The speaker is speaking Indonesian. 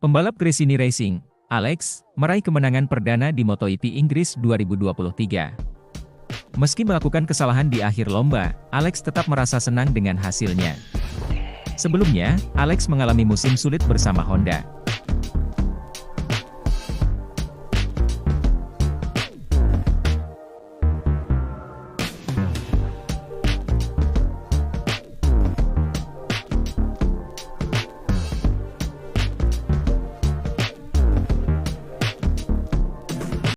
Pembalap Gresini Racing, Alex, meraih kemenangan perdana di MotoGP Inggris 2023. Meski melakukan kesalahan di akhir lomba, Alex tetap merasa senang dengan hasilnya. Sebelumnya, Alex mengalami musim sulit bersama Honda.